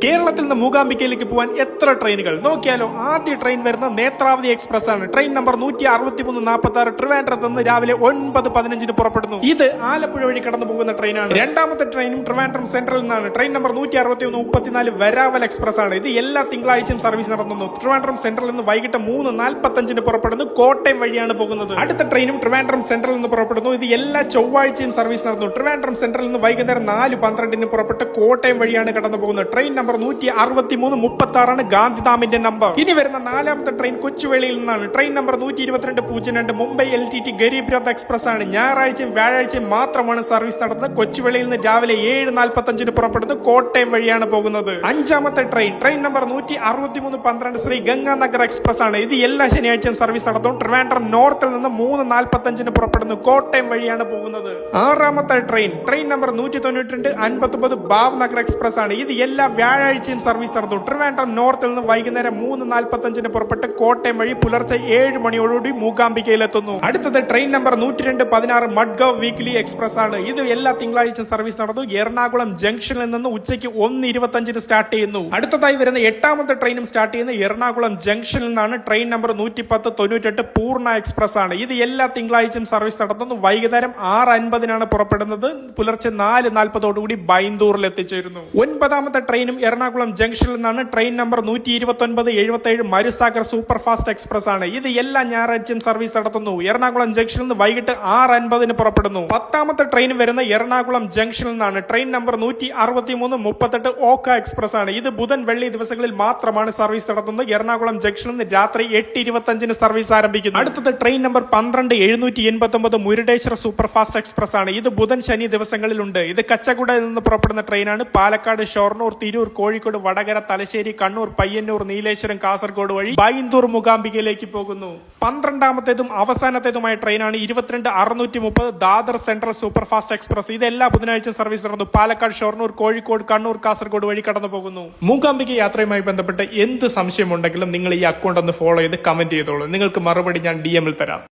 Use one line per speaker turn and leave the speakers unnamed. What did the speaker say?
കേരളത്തിൽ നിന്ന് മൂകാംബികയിലേക്ക് പോകാൻ എത്ര ട്രെയിനുകൾ നോക്കിയാലോ? ആദ്യ ട്രെയിൻ വരുന്ന നേത്രാവതി എക്സ്പ്രസ് ആണ്. ട്രെയിൻ നമ്പർ 16346 ട്രിവാൻഡ്രത്ത് നിന്ന് രാവിലെ 9:15 പുറപ്പെടുന്നു. ഇത് ആലപ്പുഴ വഴി കടന്നു പോകുന്ന ട്രെയിനാണ്. രണ്ടാമത്തെ ട്രെയിനും ട്രിവാൻഡ്രം സെൻട്രലിൽ നിന്നാണ്. ട്രെയിൻ നമ്പർ 16134 വരാവൽ എക്സ്പ്രസ് ആണ്. ഇത് എല്ലാ തിങ്കളാഴ്ചയും സർവീസ് നടത്തുന്നു. ട്രിവാൻഡ്രം സെൻട്രലിൽ നിന്ന് വൈകിട്ട് 3:45 പുറപ്പെടുന്നു. കോട്ടയം വഴിയാണ് പോകുന്നത്. അടുത്ത ട്രെയിനും ട്രിവാൻഡ്രം സെൻട്രലിൽ നിന്ന് പുറപ്പെടുന്നു. ഇത് എല്ലാ ചൊവ്വാഴ്ചയും സർവീസ് നടത്തുന്നു. ട്രിവാൻഡ്രം സെൻട്രലിൽ നിന്ന് വൈകുന്നേരം 4:12 പുറപ്പെട്ട് കോട്ടയം വഴിയാണ് കടന്നു പോകുന്നത്. ട്രെയിൻ നമ്പർ 16336 ഗാന്ധിധാമിന്റെ നമ്പർ. ഇനി വരുന്ന നാലാമത്തെ ട്രെയിൻ കൊച്ചുവേളിയിൽ നിന്നാണ്. Train number 12202 Mumbai LTT Garib Rath express ആണ്. ഞായറാഴ്ചയും വ്യാഴാഴ്ചയും മാത്രമാണ് സർവീസ് നടത്തുന്നത്. കൊച്ചുവേളിയിൽ നിന്ന് രാവിലെ 7:45 പുറപ്പെടുന്നു. കോട്ടയം വഴിയാണ് പോകുന്നത്. അഞ്ചാമത്തെ train number 16312 Shri Ganganagar express ആണ്. ഇത് എല്ലാ ശനിയാഴ്ചയും സർവീസ് നടത്തും. ട്രിവാൻഡ്രം നോർത്തിൽ നിന്ന് 3:45 പുറപ്പെടുന്നു. കോട്ടയം വഴിയാണ് പോകുന്നത്. ആറാമത്തെ ട്രെയിൻ നമ്പർ 19259 ഭാവ്നഗർ എക്സ്പ്രസ് ആണ്. ഇത് എല്ലാ വ്യാഴാഴ്ചയും സർവീസ് നടത്തും. ട്രിവാൻഡ്രം നോർത്തിൽ നിന്ന് വൈകുന്നേരം 3:45 പുറപ്പെട്ട് കോട്ടയം വഴി പുലർച്ചെ 7 മണിയോടുകൂടി മൂകാംബികയിലെത്തുന്നു. അടുത്തത് train number 10216 Madgaon weekly express ആണ്. ഇത് എല്ലാ തിങ്കളാഴ്ചയും സർവീസ് നടത്തും. എറണാകുളം ജംഗ്ഷനിൽ നിന്ന് ഉച്ചയ്ക്ക് 1:25 സ്റ്റാർട്ട് ചെയ്യുന്നു. അടുത്തതായി വരുന്ന എട്ടാമത്തെ ട്രെയിനും സ്റ്റാർട്ട് ചെയ്യുന്ന എറണാകുളം ജംഗ്ഷനിൽ നിന്നാണ്. ട്രെയിൻ നമ്പർ 11098 പൂർണ്ണ എക്സ്പ്രസ് ആണ്. ഇത് എല്ലാ തിങ്കളാഴ്ചയും സർവീസ് നടത്തുന്നു. വൈകുന്നേരം 6:50 പുറപ്പെടുന്നത്. പുലർച്ചെ 4:40 ബൈന്ദൂറിൽ എത്തിച്ചേരുന്നു. ഒൻപതാമത്തെ ട്രെയിനും എറണാകുളം ജംഗ്ഷനിൽ നിന്നാണ്. Train number 12977 Marusagar super fast express ആണ്. ഇത് എല്ലാ ഞായറാഴ്ചയും സർവീസ് നടത്തുന്നു. എറണാകുളം ജംഗ്ഷനിൽ നിന്ന് വൈകിട്ട് 6:50 പുറപ്പെടുന്നു. പത്താമത്തെ ട്രെയിൻ വരുന്ന എറണാകുളം ജംഗ്ഷനിൽ നിന്നാണ്. ട്രെയിൻ നമ്പർ 16338 ഓക്ക എക്സ്പ്രസ് ആണ്. ഇത് ബുധൻ വെള്ളി ദിവസങ്ങളിൽ മാത്രമാണ് സർവീസ് നടത്തുന്നത്. എറണാകുളം ജംഗ്ഷനിൽ നിന്ന് രാത്രി 8:25 സർവീസ് ആരംഭിക്കുന്നു. അടുത്തത് train number 12789 Murudeshwar super fast express ആണ്. ഇത് ബുധൻ ശനി ദിവസങ്ങളിലുണ്ട്. ഇത് കച്ചകുടയിൽ നിന്ന് പുറപ്പെടുന്ന ട്രെയിനാണ്. പാലക്കാട്, ഷൊർണൂർ, തിരൂർ, കോഴിക്കോട്, വടകര, തലശ്ശേരി, കണ്ണൂർ, പയ്യന്നൂർ, നീലേശ്വരം, കാസർഗോഡ് വഴി ബൈന്ദൂർ മൂകാംബികയിലേക്ക് പോകുന്നു. 12ാമത്തേതും അവസാനത്തേതുമായ ട്രെയിനാണ് 22630 Dadar central super fast express. ഇത് എല്ലാ ബുധനാഴ്ച സർവീസ് നടന്നു. പാലക്കാട്, ഷൊർണൂർ, കോഴിക്കോട്, കണ്ണൂർ, കാസർഗോഡ് വഴി കടന്നു പോകുന്നു. മൂകാംബിക യാത്രയുമായി ബന്ധപ്പെട്ട് എന്ത് സംശയമുണ്ടെങ്കിലും നിങ്ങൾ ഈ അക്കൗണ്ട് ഒന്ന് ഫോളോ ചെയ്ത് കമന്റ് ചെയ്തോളൂ. നിങ്ങൾക്ക് മറുപടി ഞാൻ DM-ൽ തരാം.